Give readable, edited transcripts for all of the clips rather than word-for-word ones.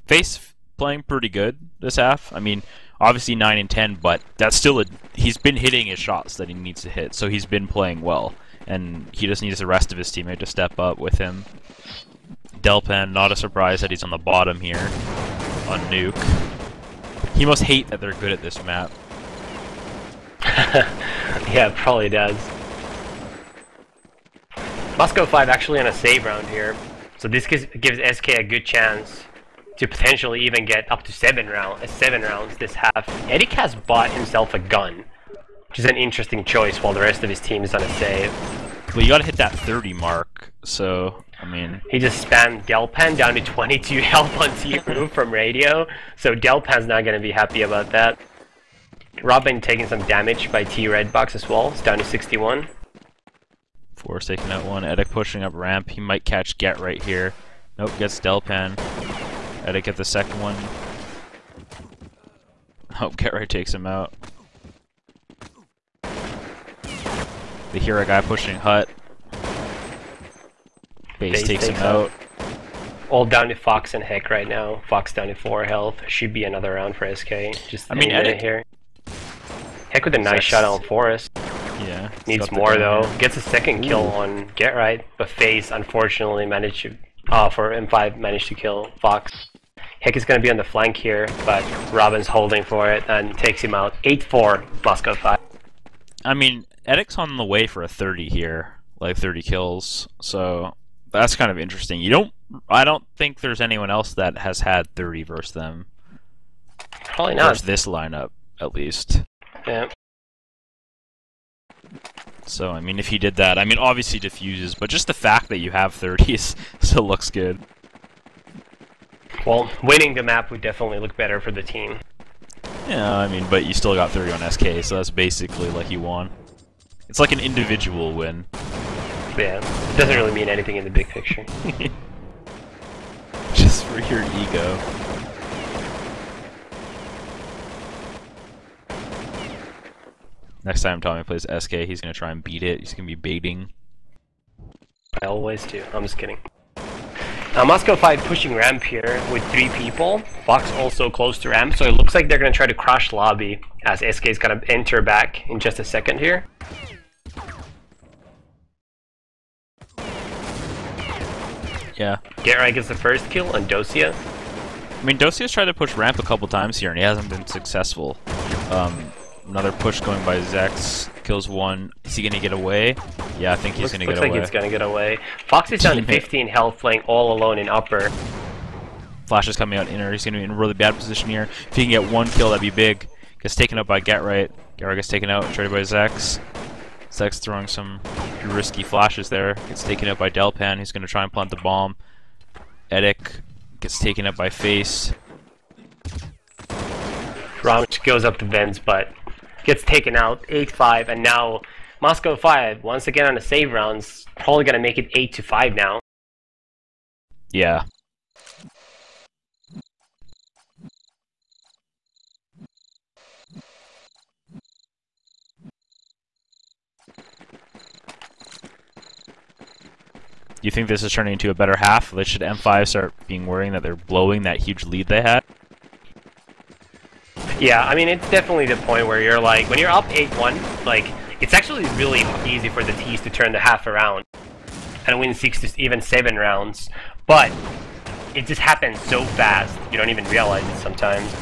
Face playing pretty good this half. I mean, obviously 9 and 10, but that's still he's been hitting his shots that he needs to hit, so he's been playing well, and he just needs the rest of his teammate to step up with him. Delpan, not a surprise that he's on the bottom here on Nuke. He must hate that they're good at this map. Yeah, it probably does. Moscow 5 actually on a save round here, so this gives SK a good chance to potentially even get up to 7 rounds this half. Eric has bought himself a gun, which is an interesting choice while the rest of his team is on a save. Well, you gotta hit that 30 mark, so, I mean... He just spammed Delpan down to 22 health on T-Roof from radio, so Delpan's not gonna be happy about that. Robin taking some damage by T-Red Box as well, it's down to 61. Force taking out one, Eddick pushing up ramp, he might catch Get right here. Nope, gets Delpan. Eddick get the second one. Hope Get right takes him out. They hear a guy pushing Hut. Base takes him out. All down to Fox and Heck right now. Fox down to 4 health. Should be another round for SK. Just I mean, Eddick here. Heck with a nice shot on Forest. Yeah. Needs more though. Gets a second kill on Get Right, but FaZe unfortunately managed to, for M5 managed to kill Fox. Heck is going to be on the flank here, but Robin's holding for it and takes him out. 8-4, Moscow 5. I mean, Eddick's on the way for a 30 here, like 30 kills, so that's kind of interesting. I don't think there's anyone else that has had 30 versus them. Probably not. Versus this lineup, at least. Yeah. So, I mean, if he did that, I mean, obviously diffuses, but just the fact that you have 30s still looks good. Well, winning the map would definitely look better for the team. Yeah, I mean, but you still got 30 on SK, so that's basically like you won. It's like an individual win. Yeah, it doesn't really mean anything in the big picture. Just for your ego. Next time Tommy plays SK, he's gonna try and beat it. He's gonna be baiting. I always do. I'm just kidding. Moscow 5 pushing ramp here with 3 people. Fox also close to ramp, so it looks like they're going to try to crush lobby as SK is going to enter back in just a second here. Yeah. Get Right gets the first kill on Dosia. I mean, Dosia's tried to push ramp a couple times here and he hasn't been successful. Another push going by Zex. Kills one. Is he going to get away? Yeah, I think he's going to get away. Looks like he's going to get away. Fox is down to 15 health, playing all alone in upper. Flash is coming out inner. He's going to be in a really bad position here. If he can get one kill, that'd be big. Gets taken out by Get Right. Get Right gets taken out, traded by Zex. Zex throwing some risky flashes there. Gets taken out by Delpan. He's going to try and plant the bomb. Eddick gets taken out by Face. Ramch goes up the vents, but gets taken out. 8-5, and now Moscow 5 once again on the save rounds. Probably going to make it 8-5 now. Yeah. Do you think this is turning into a better half? Should M5 start being worrying that they're blowing that huge lead they had? Yeah, I mean, it's definitely the point where you're like, when you're up 8-1, like, it's actually really easy for the T's to turn the half around and win 6 to even 7 rounds. But it just happens so fast, you don't even realize it sometimes.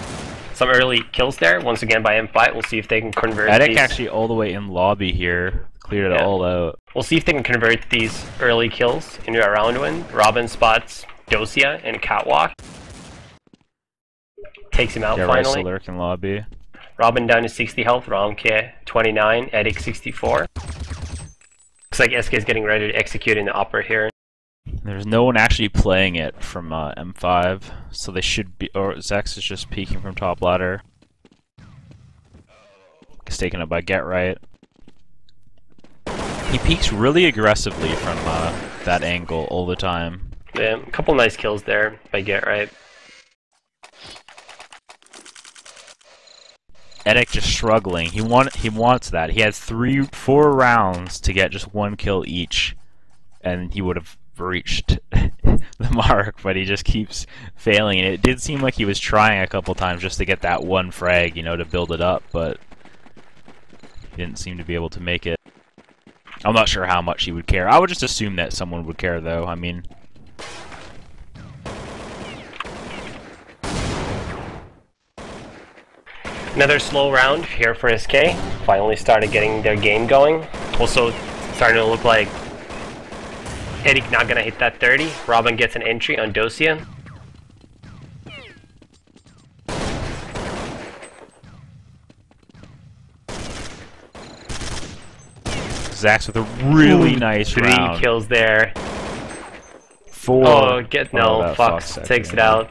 Some early kills there, once again by M5. We'll see if they can convert Eddick these. actually all the way in lobby here. Cleared it all out. We'll see if they can convert these early kills into a round win. Robin spots Dosia in a catwalk. Takes him out finally. Still lurking lobby. Robin down to 60 health, Romke 29, Eddick 64. Looks like SK is getting ready to execute in the upper here. There's no one actually playing it from M5, so they should be, or Zex is just peeking from top ladder. He's taken up by Get Right. He peeks really aggressively from that angle all the time. Yeah, a couple nice kills there by Get Right. Eddick just struggling. He wants that. He had 4 rounds to get just 1 kill each, and he would have reached the mark, but he just keeps failing. And it did seem like he was trying a couple times just to get that one frag, you know, to build it up, but he didn't seem to be able to make it. I'm not sure how much he would care. I would just assume that someone would care, though. I mean... Another slow round here for SK. Finally started getting their game going. Also starting to look like Eric not gonna hit that 30. Robin gets an entry on Dosia. Zax with a really nice three round. Kills there. 4. Oh, no, Fox takes it out.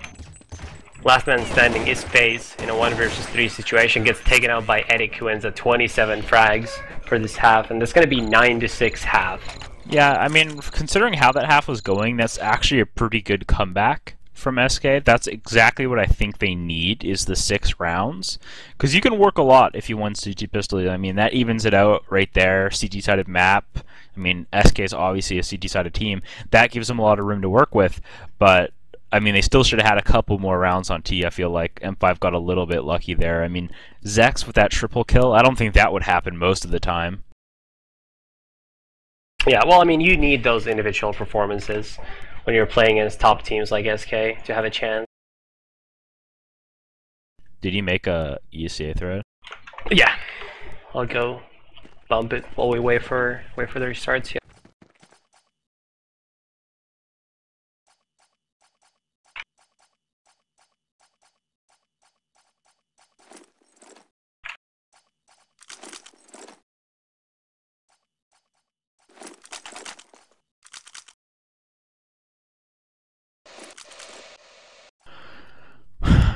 Last man standing is FaZe in a 1 versus 3 situation. Gets taken out by Eric, who ends at 27 frags for this half, and that's going to be 9-6 half. Yeah, I mean, considering how that half was going, that's actually a pretty good comeback from SK. That's exactly what I think they need, is the 6 rounds. Because you can work a lot if you won CT Pistol. I mean, that evens it out right there. CT-sided map. I mean, SK is obviously a CT-sided team. That gives them a lot of room to work with, but... I mean, they still should have had a couple more rounds on T. I feel like M5 got a little bit lucky there. I mean, Zex with that triple kill, I don't think that would happen most of the time. Yeah, well, I mean, you need those individual performances when you're playing against top teams like SK to have a chance. Did he make a ESCA thread? Yeah. I'll go bump it while we wait for the restarts here.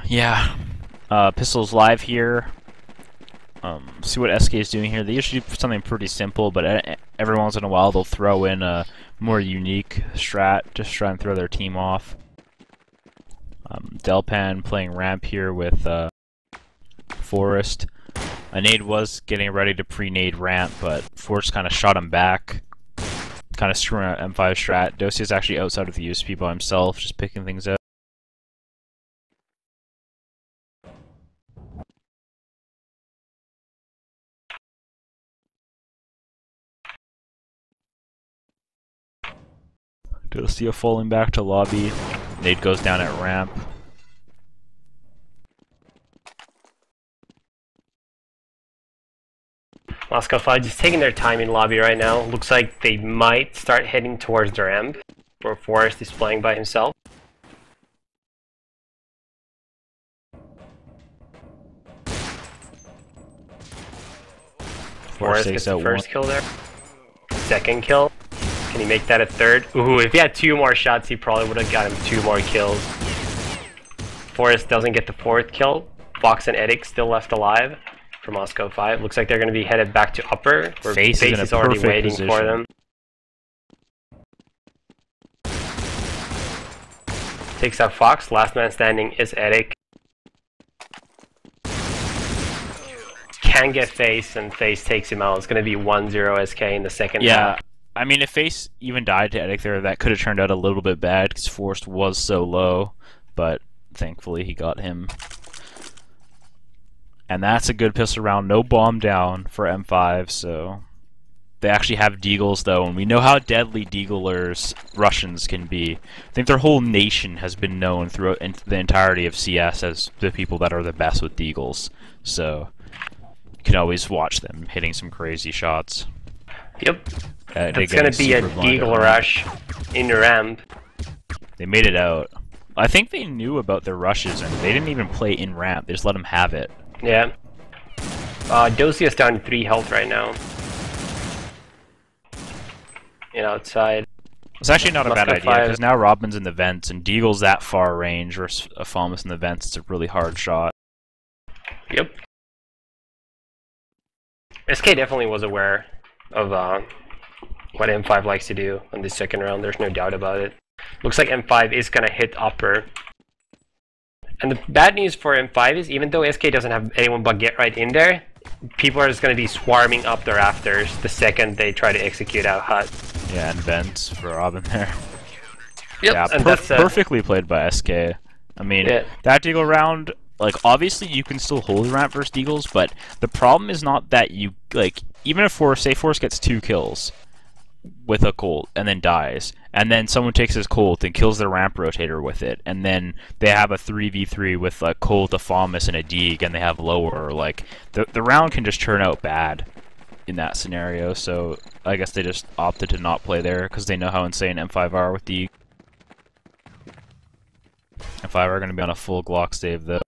Yeah, Pistol's live here. See what SK is doing here. They usually do something pretty simple, but every once in a while they'll throw in a more unique strat, just try and throw their team off. Delpan playing ramp here with Forest. A nade was getting ready to pre-nade ramp, but Forest kind of shot him back, kind of screwing out M5 strat. Dosia is actually outside of the USP by himself, just picking things out. Dosia falling back to lobby. Nade goes down at ramp. Moscow 5 just taking their time in lobby right now. Looks like they might start heading towards the ramp, where Forrest is playing by himself. Forrest gets the first kill there. Second kill. Can he make that a third? Ooh, if he had 2 more shots, he probably would have got him 2 more kills. Forrest doesn't get the 4th kill. Fox and Edic still left alive for Moscow 5. Looks like they're going to be headed back to upper, where FaZe is already waiting for them. Takes out Fox. Last man standing is Edic. Can get FaZe, and FaZe takes him out. It's going to be 1-0 SK in the second half. I mean, if FaZe even died to Edic there, that could have turned out a little bit bad, because Forrest was so low, but thankfully he got him. And that's a good pistol round. No bomb down for M5, so... They actually have deagles, though, and we know how deadly deaglers Russians can be. I think their whole nation has been known throughout the entirety of CS as the people that are the best with deagles. So, you can always watch them hitting some crazy shots. Yep. It's going to be a deagle rush in the ramp. They made it out. I think they knew about their rushes, and they didn't even play in ramp. They just let them have it. Yeah. Dosia's down to 3 health right now. And outside. It's actually not a bad idea, because now Robin's in the vents, and Deagle's that far range versus Afamus in the vents. It's a really hard shot. Yep. SK definitely was aware of what M5 likes to do on this second round. There's no doubt about it. Looks like M5 is going to hit upper. And the bad news for M5 is, even though SK doesn't have anyone but Get Right in there, people are just going to be swarming up the rafters the second they try to execute out hut. Yeah, and vents for Robin there. Yep, Yeah, and that's perfectly played by SK. I mean, yeah. that Deagle round, like, obviously you can still hold the ramp versus Deagles, but the problem is not that you, like, even if Force gets 2 kills with a Colt and then dies, and then someone takes his Colt and kills their ramp rotator with it, and then they have a 3v3 with a Colt, a Famas, and a Deeg, and they have lower, like, the round can just turn out bad in that scenario, so I guess they just opted to not play there because they know how insane M5 are with Deeg. M5 are going to be on a full Glock save though.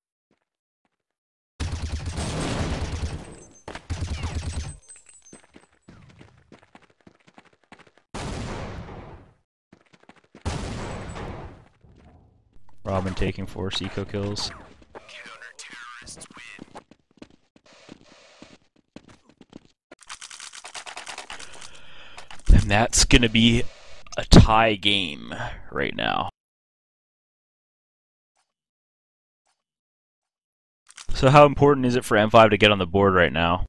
Robin taking 4 eco kills. And that's going to be a tie game right now. So how important is it for M5 to get on the board right now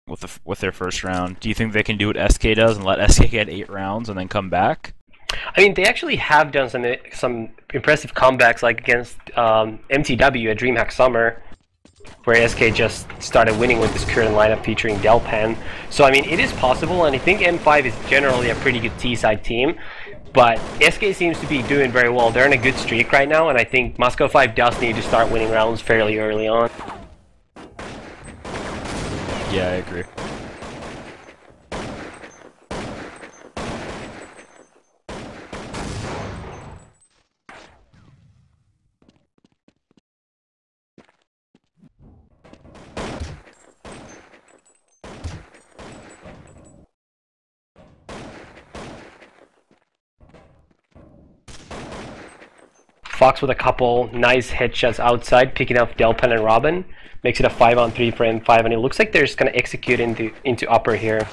with their first round? Do you think they can do what SK does and let SK get 8 rounds and then come back? I mean, they actually have done some impressive comebacks, like against MTW at DreamHack Summer, where SK just started winning with this current lineup featuring Delpan. So I mean, it is possible, and I think M5 is generally a pretty good T-side team. But SK seems to be doing very well. They're in a good streak right now, and I think Moscow 5 does need to start winning rounds fairly early on. Yeah, I agree. Fox with a couple nice headshots outside, picking up Delpan and Robin. Makes it a 5-on-3 for M5, and it looks like they're just going to execute into upper here.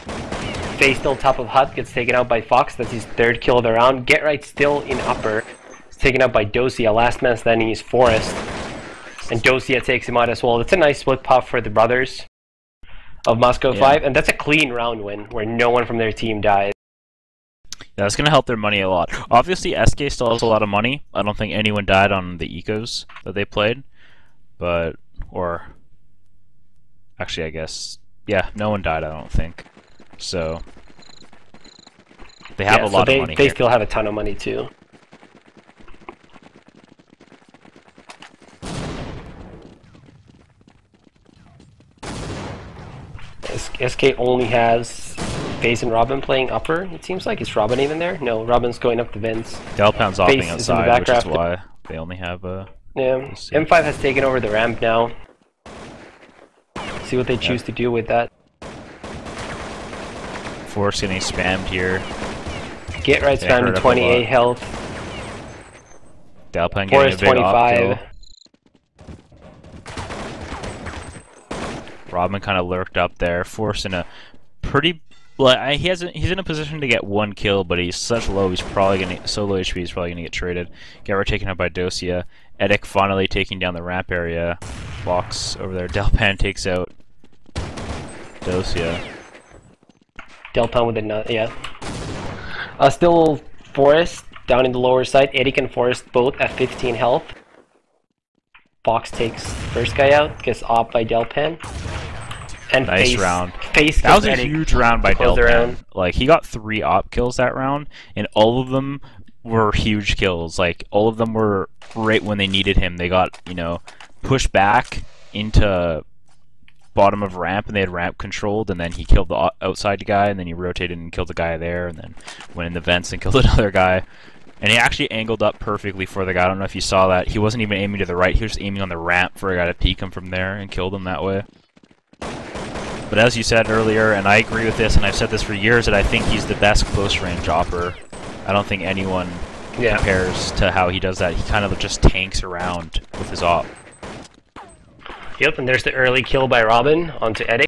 Face still top of hut, gets taken out by Fox. That's his 3rd kill of the round. Get Right still in upper. It's taken out by Dosia. Last man standing is Forrest. And Dosia takes him out as well. That's a nice split puff for the brothers of Moscow 5, and that's a clean round win where no one from their team died. Yeah, that's going to help their money a lot. Obviously, SK still has a lot of money. I don't think anyone died on the ecos that they played. But, or, actually, I guess, yeah, no one died, I don't think. So, they have a lot of money They here. still have a ton of money, too. SK only has FaZe and Robin playing upper, it seems like. Is Robin even there? No, Robin's going up the vents. Delpan's opting FaZe is in the outside, which is backdraft. why they only have a... Yeah, M5 has taken over the ramp now. See what they choose to do with that. Force getting spammed here. Get Right spammed to 28 health. Delpan getting Forrest a big op 25. kill. Robin kind of lurked up there, Force in a pretty... Well, he's in a position to get 1 kill, but he's such low, he's probably gonna... So low HP, he's probably gonna get traded. Get taken out by Dosia. Edic finally taking down the ramp area. Fox over there. Delpan takes out Dosia. Delpan with a yeah. Still Forrest down in the lower side. Edic and Forrest both at 15 health. Fox takes first guy out, gets off by Delpan. And Nice round. FaZe That was a Edic huge round by close the Delpan. round. Like, he got 3 op kills that round, and all of them were huge kills. Like, all of them were right when they needed him. They got, you know, pushed back into bottom of ramp, and they had ramp controlled, and then he killed the outside guy, and then he rotated and killed the guy there, and then went in the vents and killed another guy. And he actually angled up perfectly for the guy. I don't know if you saw that. He wasn't even aiming to the right. He was just aiming on the ramp for a guy to peek him from there and killed him that way. But as you said earlier, and I agree with this, and I've said this for years, that I think he's the best close-range opper. I don't think anyone compares to how he does that. He kind of just tanks around with his op. Yep, and there's the early kill by Robin onto Edic.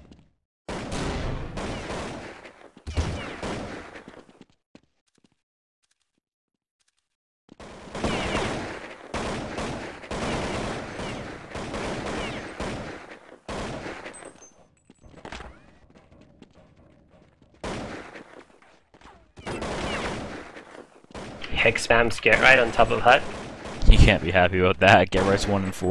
Hex spams get right on top of Hut. You can't be happy about that. Get Right's 1 and 4.